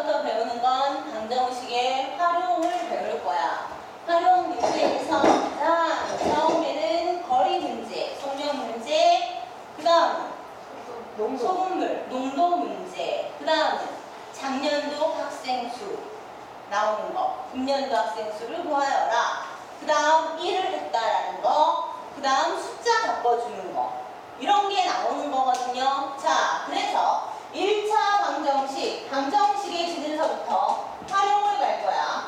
이제부터 배우는 건 방정식의 활용을 배울 거야. 활용 문제에서 처음에는 거리 문제, 속력 문제, 그 다음 소금물, 농도 문제, 그 다음은 작년도 학생 수 나오는 거, 금년도 학생 수를 구하여라. 그 다음 일을 했다라는 거, 그 다음 숫자 바꿔주는 거, 이런 게 나오는 거거든요. 자, 그래서 1차 방정식의 지문서부터 활용을 갈 거야.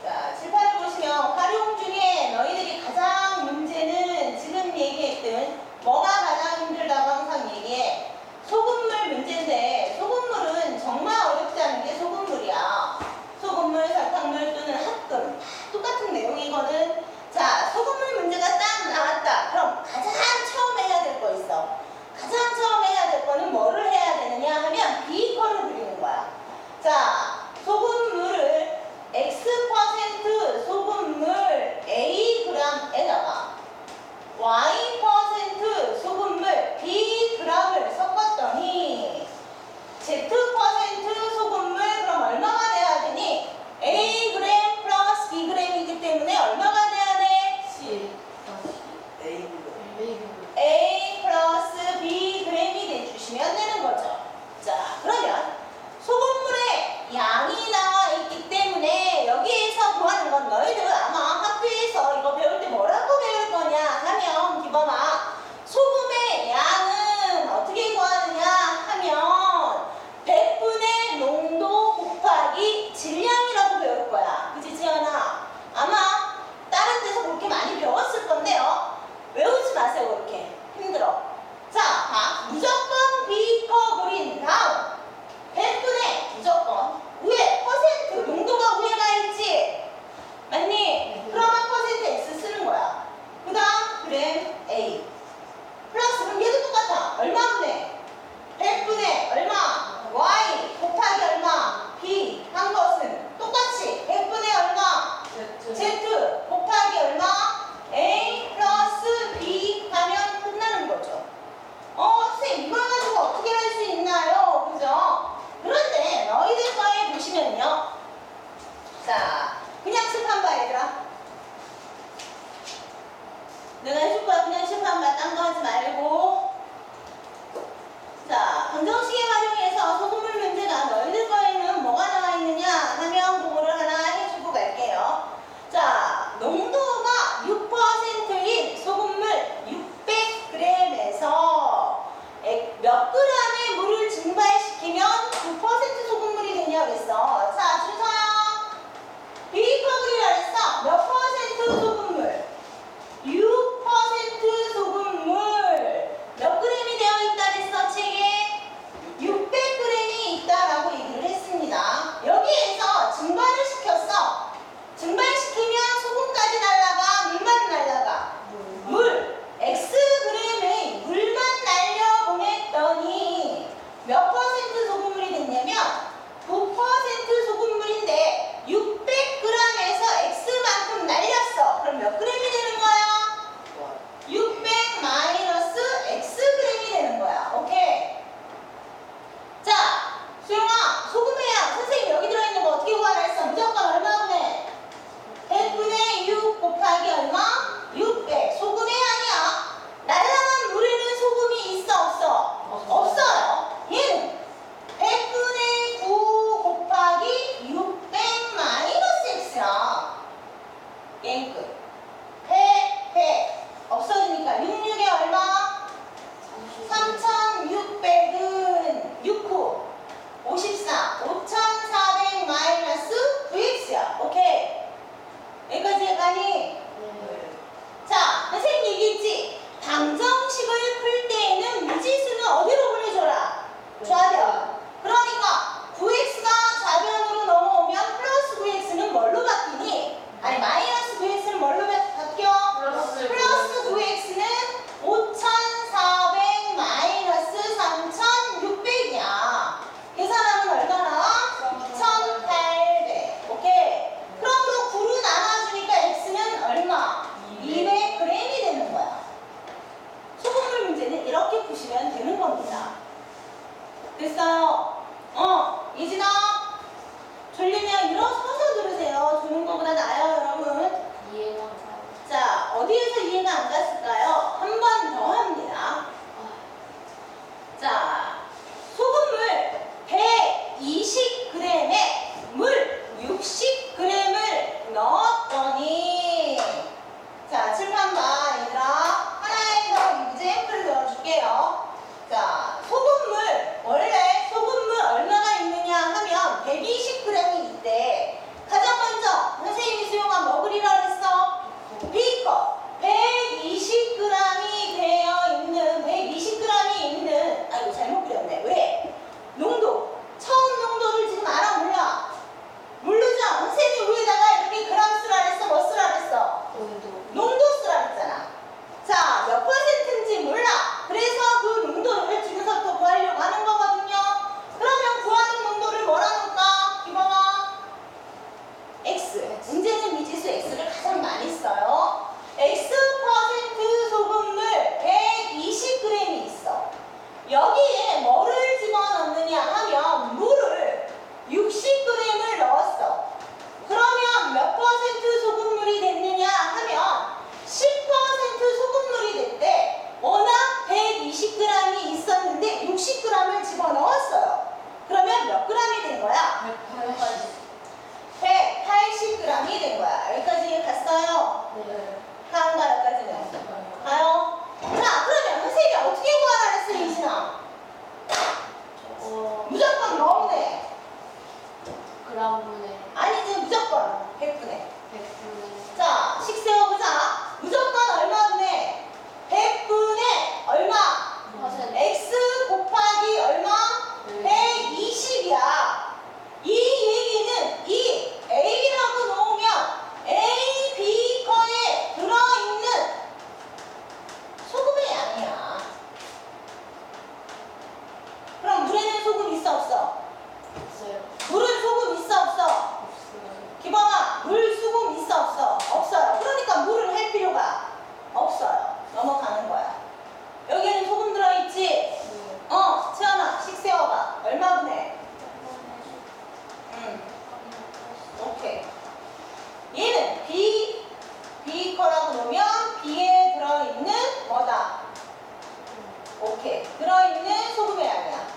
자, 칠판을 보시면 활용 중에 너희들이 가장 문제는 지금 얘기했던 뭐가 가장 힘들다고 항상 얘기해. 소금물 문제인데 소금물은 정말 어렵지 않은 게 소금물이야. 소금물, 설탕물 또는 핫금 똑같은 내용이거든. 자, 소금물 문제가 딱 나왔다. 그럼 가장 처음 해야 될 거 있어. 가장 처음 해야 될 거는 뭐를 해야 되느냐 하면 비커를 그리는 거야. 자, 소금물을 X% 소금물 Ag에다가 Y% 소금물 Bg을 섞었더니 Z% 소금물 그럼 얼마가 돼야 되니? Ag 플러스 Bg이기 때문에 얼마가 돼야 돼? A 플러스 Bg이 돼주시면 되는 거죠. 자, 그러면 소금물의 양이 나와 있기 때문에 여기에서 구하는 건 너희들 아마 학교에서 이거 배울 때 뭐라고 배울 거냐 하면 기범아, 소금의 양은 어떻게 구하느냐 하면 100분의 농도 곱하기 질량이라고 배울 거야. 그치 지연아? 아마 다른 데서 그렇게 많이 배웠을 건데요. 외우지 마세요. 그렇게 힘들어. 자, 봐. 무조건 비커 그린 다음 100분의 무조건 위에 퍼센트 농도가 위에가 있지? 맞니? 그러면 퍼센트 X 쓰는 거야. 그 다음 그램 A 플러스 그럼 얘도 똑같아. 얼마분의? 100분의 얼마? Y 곱하기 얼마? B 한 것은 똑같이 100분의 얼마? Z 곱하기 얼마? A 플러스 B 하면 끝나는 거죠. 선생님 이걸 가지고 어떻게 할 수 있나요? 그죠? 그런데 너희들 거에 보시면요. 자, 그냥 칠판 봐 얘들아. 내가 해줄 거야. 그냥 칠판 봐. 딴 거 하지 말고. 자, 방정식에 활용해서 소금물 문제가 너희들 거에는 뭐가 나와 있느냐 하면 그거를 하나 해주고 갈게요. 자, 농도가 6%인 소금물 600g에서 몇 g의 물을 증발시키면 9% 소금물이 되냐 그랬어. 자, 준서야. 비커그리라 그랬어. 몇 퍼센트 소금물? 6% 소금물. 몇 g이 되어 있다 그랬어, 책에? 600g이 있다라고 얘기를 했습니다. 여기에서 증발을 시켰어. 증발시키면 소금까지 날라가, 물만 날라가? 물. Xg의 물만 날려보냈더니 몇 퍼센트 소금물이 됐냐면 9% 소금물인데 600g에서 X만큼 날렸어. 그럼 몇 g이 되는 거야? 600 마이너스 Xg이 되는 거야. 오케이? 자, 수영아, 소금의 양. 선생님 여기 들어있는 거 어떻게 구하라 했어? 무조건 얼마분의? 100분의 6 곱하기 얼마? 600. 소금의 양이야. 날라간 물에는 소금이 있어 없어? 없어요. 얘는 100분의 9 곱하기 600 마이너스 X야. 게임 끝. 100 없어지니까 66에 얼마? 3600은 6호 54 거야? 180g이 된 거야. 여기까지 갔어요? 가운가 여기까지는? 가요? 자, 그러면 선생님이 어떻게 구하라 했어, 이진아? 무조건 넣으네. 아니지, 무조건 100분의. 자, 식 세워보자. 무조건 얼마분의? 100분의 얼마? x 곱하기 얼마? 120이야. 이 얘기는 이 A라고 놓으면 A, B 거에 들어있는 소금의 양이야. 그럼 물에는 소금 있어 없어? 물은 소금 있어 없어? 기범아, 물 수금 있어 없어? 없어요. 그러니까 물은 할 필요가 없어요. 넘어가는 거야. 여기에는 소금 들어있지? 채연아, 식 세워봐. 얼마분의? 오케이. 얘는 B 거라고 놓으면 B에 들어있는 뭐다? 오케이. 들어있는 소금의 양이야.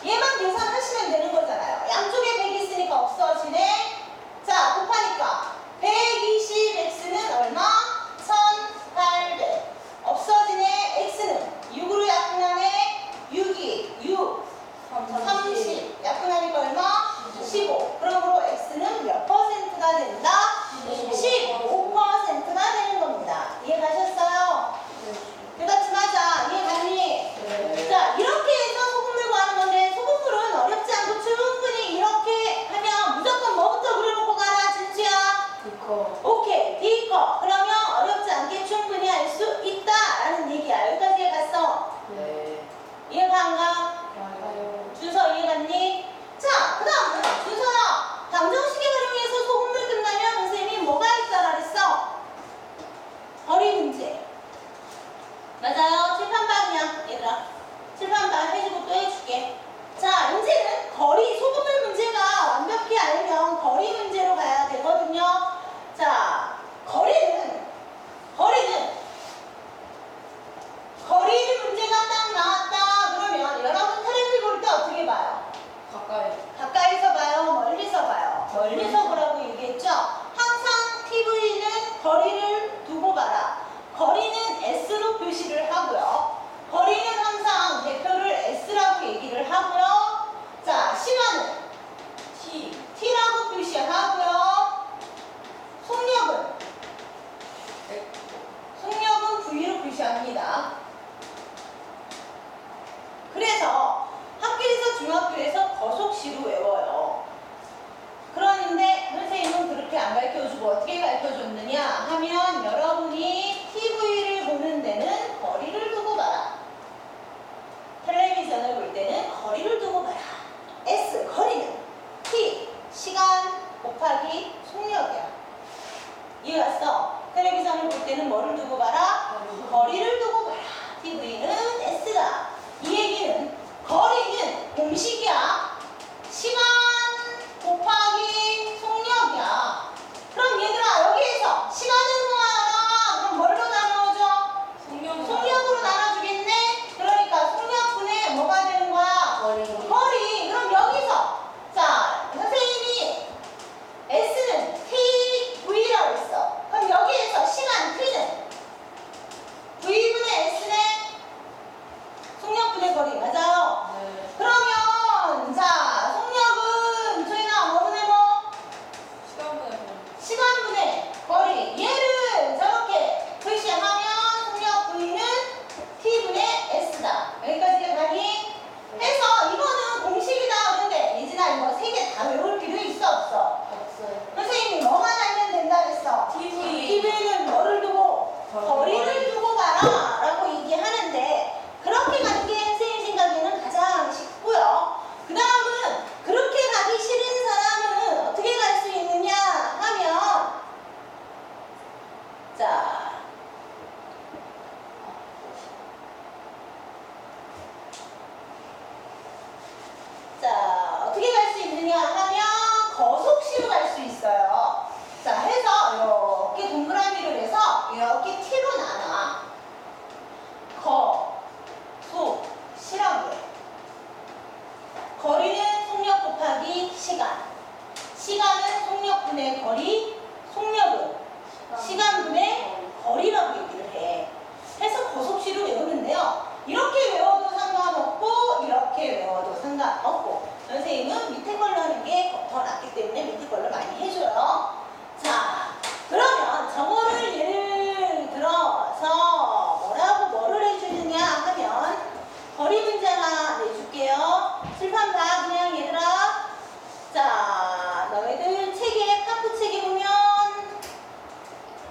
얘만 계산하시면 되는 거잖아요. 양쪽에 100 있으니까 없어지네. 자, 곱하니까 120x는 얼마? 1800. 없어지네. x는 6으로 약분하네. 6이 6. 30. 약분하니까 얼마? 15. 그러므로 x는 몇 퍼센트가 된다? 15%가 되는 겁니다. 이해가셨어요? 대답 하자. 이해갔니? 자, 이렇게 해서 소금물 구하는 건데 소금물은 어렵지 않고 충분히 이렇게 하면 무조건 뭐부터 그려놓고 가라, 진주야? 오케이, D거. 그러면 어렵지 않게 충분히 할 수 있다라는 얘기야. 여기까지 이해갔어? 이해가 안 가? 준서 이해갔니? 자, 그 다음 준서야. 방정식에 활용해서 소금물 끝나면 선생님이 뭐가 있다라 그랬어? 거리 문제. 맞아요. 칠판방이야, 얘들아. 칠판방 해주고 또 해줄게. 자, 문제는 거리, 소금물 문제가 완벽히 알면 거리 문제로 가야 되거든요. 자, 거리를 문제가 딱 나왔다 그러면 여러분 텔레비 볼 때 어떻게 봐요? 가까이서 봐요? 멀리서 봐요? 멀리서 보라고 얘기했죠? 항상 TV는 거리를 두고 봐라. 거리는 S로 표시를 하고요. 거리는 항상 대표를 S라고 얘기를 하고요. 자, 시간은 T라고 표시하고요. 속력은 V로 표시합니다. 그래서 학교에서 중학교에서 거속시로 외워요. 그런데 선생님은 그렇게 안 가르쳐주고 어떻게 가르쳐줬느냐 하면 여러분이 TV를 보는 데는 거리를 두고 봐라. 텔레비전을 볼 때는 거리를 두고 봐라. S, 거리는 T, 시간 곱하기 속력이야. 이해갔어? 텔레비전을 볼 때는 뭐를 두고 봐라? 거리를 두고 봐라. TV는 S다. 이 얘기는 거리는 공식이야. 시간 곱하기 속력이야. 그럼 얘들아 여기에서 시간은 구하라. 그럼 뭘로 나눠줘? 속력으로 나눠주겠네? 그러니까 속력분의 뭐가 되는 거야? 거리. 그럼 여기서 자, 선생님이 S는 TV라고 했어. 그럼 여기에서 시간 T는 V분의 S네? 속력분의 거리. 맞아요? 그러면 자, 속력은 저희나 뭐분의 뭐? 시간분의 거리. 얘를 저렇게 표시하면 속력 V는 T분의 S다. 여기까지 가니? 해서 이거는 공식이다. 근데 예진아 이거 세 개 다 외울 필요 있어 없어? 선생님이 뭐만 알면 된다 그랬어? TV는 뭐를 두고? 거리를 두고 봐라 라고 얘기하는데 그렇게 가는 게 선생님 생각에는 문제 하나 내줄게요. 칠판 봐, 그냥 얘들아. 자, 너희들 책에, 파프 책에 보면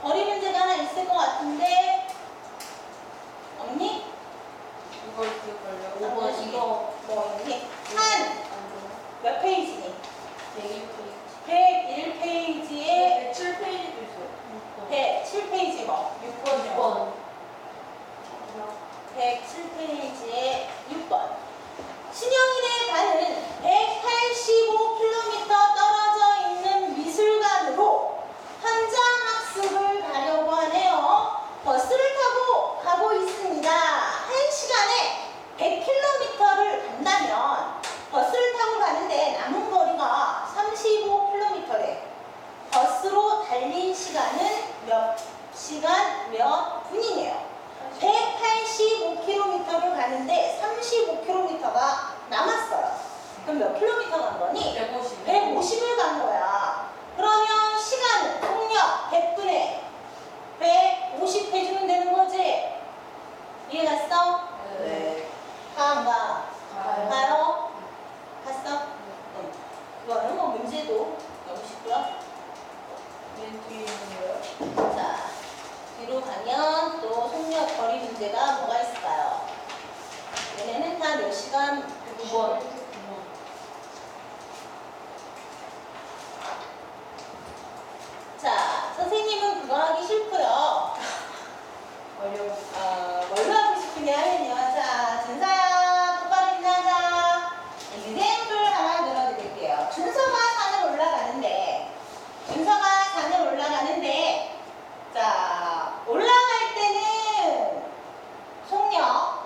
거리 문제가 하나 있을 것 같은데, 없니? 이거 있을걸요? 아, 뭐, 5번 이거 뭐 있니? 한 몇 페이지니? 101페이지 101페이지에 107페이지도 있어요 107페이지 뭐? 6번이요. 6번 107페이지에 6번. 신영인의 반은 185km 떨어져 있는 미술관으로 현장 학습을 가려고 하네요. 버스를 타고 가고 있습니다. 1시간에 100km를 간다면 버스를 타고 가는데 남은 거리가 35km래. 버스로 달린 시간은 몇 시간 몇 분이네요. 185km를 가는데 35km가 남았어요. 그럼 몇 킬로미터 간 거니? 150 150을 간 거야. 그러면 시간은 속력 100분에 150 해주면 되는 거지? 이해 갔어? 네 가, 안 가? 가요. 가요? 갔어? 응. 그거는 뭐 문제도 너무 쉽고요. 맨 뒤에 있는 거요? 자, 뒤로 가면 또 속력 거리 문제가 뭐가 있을까요? 얘네는 다 몇 시간? 9번 자, 선생님은 그거 하기 싫고요. 어려워 뭘로 하고 싶으냐면요. 자, 준서야, 똑바로 인사하자. example을 하나 늘어드릴게요. 준서가 산을 올라가는데, 자, 올라갈 때는 속력,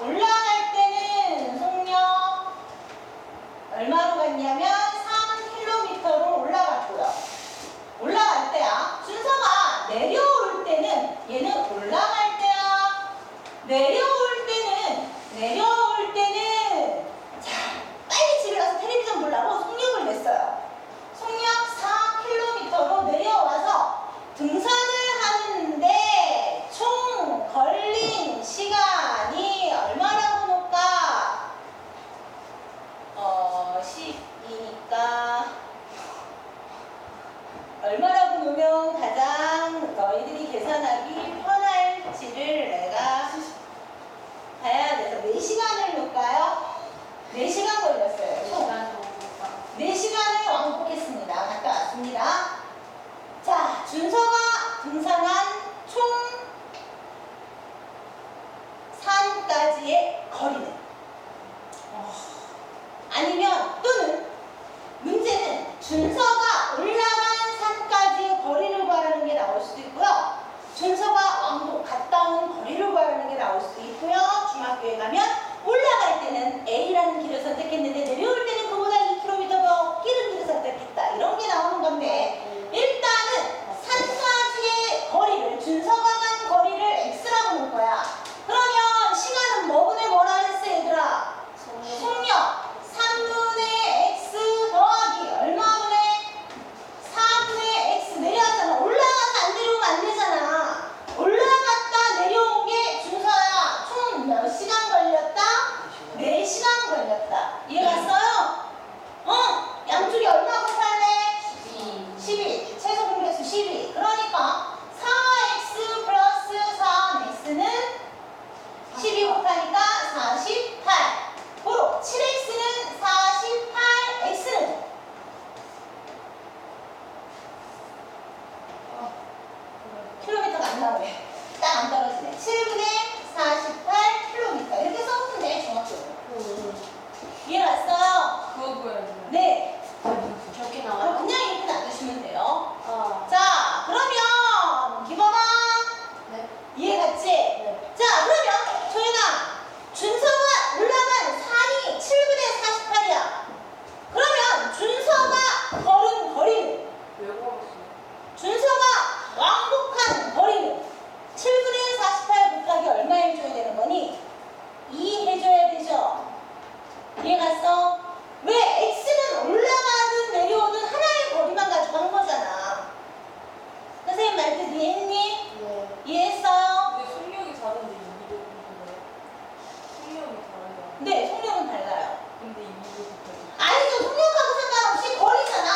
근데 이미지 아니죠. 속력하고 상관없이 거리잖아.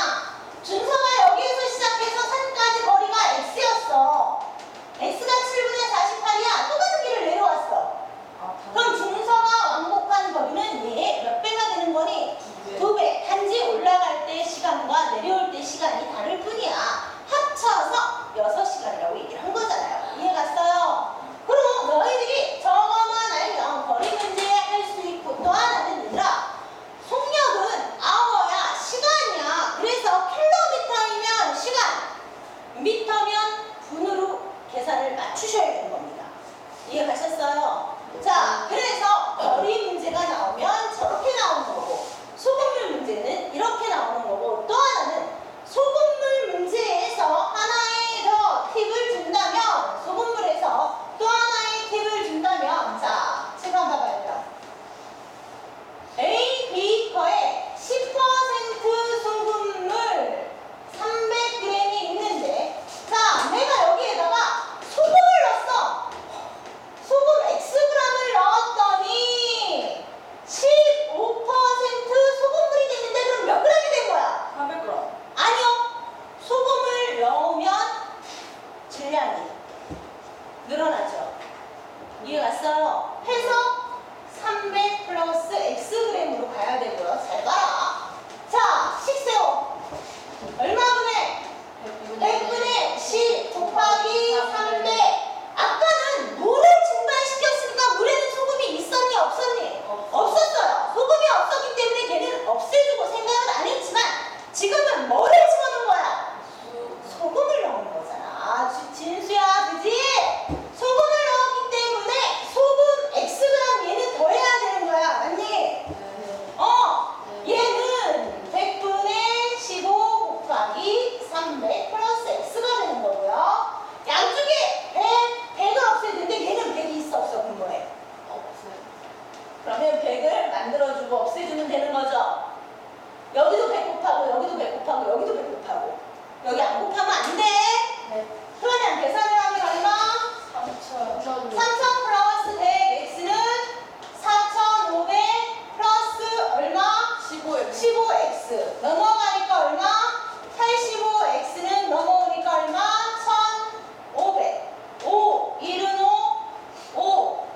준서가 여기에서 시작해서 산까지 거리가 x였어. x가 7분의 48이야. 똑같은 길을 내려왔어. 그럼 준서가 왕복한 거리는 얘 몇 배가 되는 거니? 2배. 단지 올라갈 때 시간과 내려올 때 시간이 다를 뿐이야. 합쳐서 6시간이라고 얘기를 한 거잖아요. 이해 갔어요? 그럼 너희들이 저거만 알면 거리 문제 할 수 있고, 또 하나는 얘들아, 속력은 아워야 시간이야. 그래서 킬로미터이면 시간, 미터면 분으로 계산을 맞추셔야 되는 겁니다. 이해 가셨어요? 자, 그래서 거리 문제가 나오면 저렇게 나오는 거고, 소금물 문제는 이렇게 나오는 거고, 또 하나는 소금물 문제에서 하나의 더 팁을 준다면, 소금물에서 또 하나의 팁을 준다면, 자, 지금 한번 봐봐요. A, B커에 10% 소금물 300g이 있는데, 자, 내가 여기에다가 소금을 넣었어. 소금 Xg을 넣었더니 15% 소금물이 됐는데, 그럼 몇 g이 된 거야? 400g. 아니요. 소금을 넣으면 질량이 늘어나죠. 이해 갔어요? 해서 300 플러스 Xg으로 가야 되고요. 잘 봐라. 자, 식세요. 얼마분의? 100분의 10 곱하기 300. 아까는 물을 증발시켰으니까 물에는 소금이 있었니 없었니? 없었어요. 소금이 없었기 때문에 걔는 없애주고 생각은 안 했지만, 지금은 뭐를 집어넣은 거야? 소금을 넣은 거잖아. 진수야, 그지? 소금을 넣었기 때문에 소금 Xg 얘는 더해야 되는 거야. 맞니? 얘는 100분의 15 곱하기 300 플러스 X가 되는 거고요. 양쪽에 100을 없애야 되는데 얘는 100이 있어 없어? 근거에. 없어요. 그러면 100을 만들어주고 없애주면 되는 거죠. 여기도 100 곱하고 여기도 100 곱하고 여기도 100 곱하고 여기 안 곱하면 안 돼. 네. 그러면 계산을 하면 얼마? 3,000. 3000 플러스 100 x는 4500 플러스 얼마? 15x. 15x 넘어가니까 얼마? 85x는 넘어오니까 얼마? 1500. 5 1은 5 5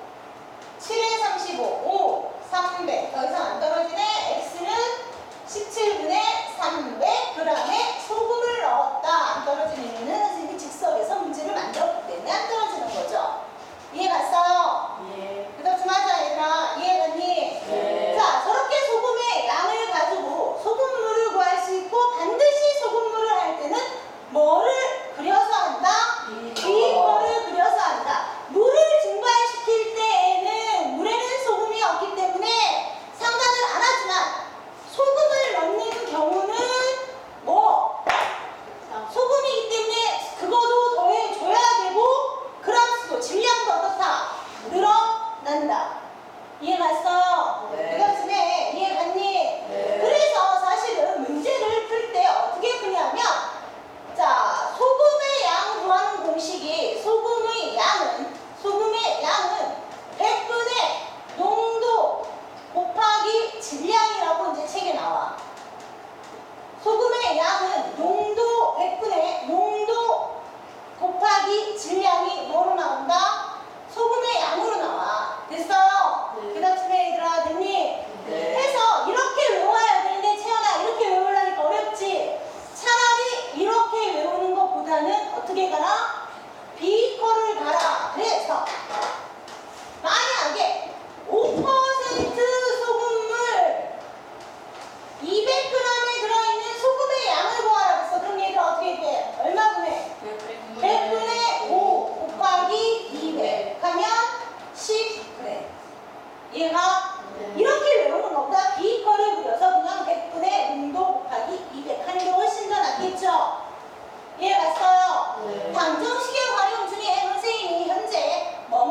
7에 35 5 300. 더 이상 안 떨어지네. x는 17분의 300g의 소금을 넣었다. 안 떨어지는 이유는 선생님이 즉석에서 문제를 만들었기 때문에 안 떨어지는 거죠. 이해 갔어요? 예. 그렇좀 하자 얘들아. 이해 갔니? 네. 자, 저렇게 소금의 양을 가지고 소금물을 구할 수 있고, 반드시 소금물을 할 때는 뭐를 그려서 한다? 비거를 그려서 한다. 물을 증발시킬 때에는 물에는 소금이 없기 때문에 상관을 안 하지만, 소금을 넣는 경우는 뭐? 소금이기 때문에 그거도 더해줘야 되고, 그람수도 질량도 어떻다? 늘어난다. 이해 갔어요? 네. 그렇지네. 이해 갔니? 네. 그래서 사실은 문제를 풀 때 어떻게 푸냐면, 자, 소금의 양 구하는 공식이 소금의 양은 100분의 농도 곱하기 질량이라고 이제 책에 나와. 소금의 양은 농도 100분의 농도 곱하기 질량이 뭐로 나온다?